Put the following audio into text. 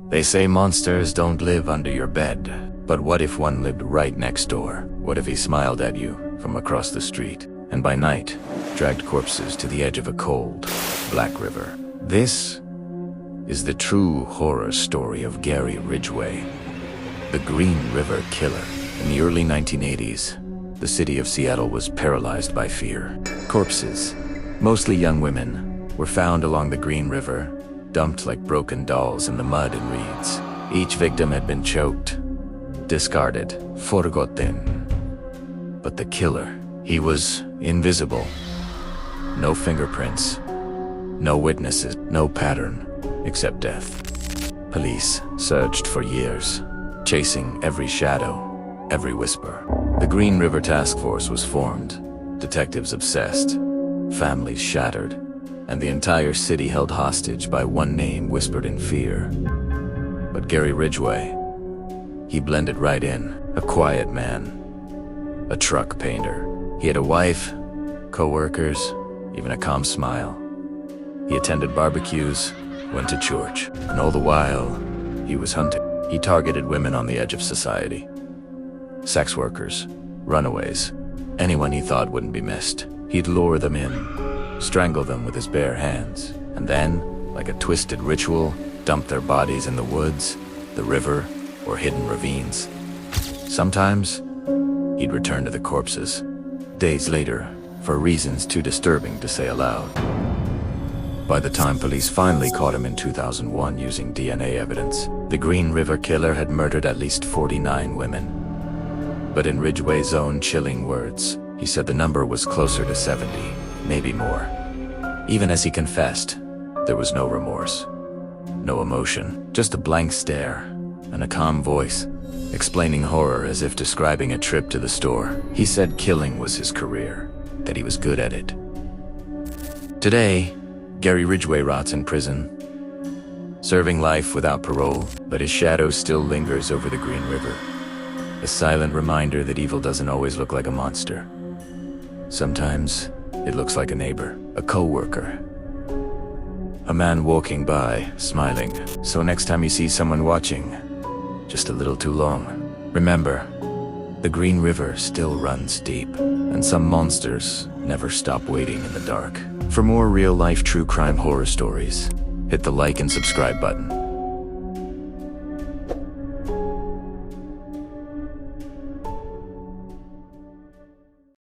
They say monsters don't live under your bed, but what if one lived right next door? What if he smiled at you from across the street, and by night, dragged corpses to the edge of a cold, black river? This is the true horror story of Gary Ridgway, the Green River Killer. In the early 1980s, the city of Seattle was paralyzed by fear. Corpses, mostly young women, were found along the Green River, dumped like broken dolls in the mud and reeds. Each victim had been choked, discarded, forgotten. But the killer, he was invisible. No fingerprints, no witnesses, no pattern, except death. Police searched for years, chasing every shadow, every whisper. The Green River Task Force was formed, detectives obsessed, families shattered, and the entire city held hostage by one name whispered in fear. But Gary Ridgway, he blended right in, a quiet man, a truck painter. He had a wife, co-workers, even a calm smile. He attended barbecues, went to church, and all the while, he was hunted. He targeted women on the edge of society. Sex workers, runaways, anyone he thought wouldn't be missed. He'd lure them in, strangle them with his bare hands, and then, like a twisted ritual, dump their bodies in the woods, the river, or hidden ravines. Sometimes, he'd return to the corpses, days later, for reasons too disturbing to say aloud. By the time police finally caught him in 2001 using DNA evidence, the Green River Killer had murdered at least 49 women. But in Ridgway's own chilling words, he said the number was closer to 70, maybe more. Even as he confessed, there was no remorse, no emotion, just a blank stare and a calm voice, explaining horror as if describing a trip to the store. He said killing was his career, that he was good at it. Today, Gary Ridgway rots in prison, serving life without parole, but his shadow still lingers over the Green River. A silent reminder that evil doesn't always look like a monster. Sometimes, it looks like a neighbor, a co-worker, a man walking by, smiling. So next time you see someone watching, just a little too long, remember, the Green River still runs deep, and some monsters never stop waiting in the dark. For more real-life true crime horror stories, hit the like and subscribe button.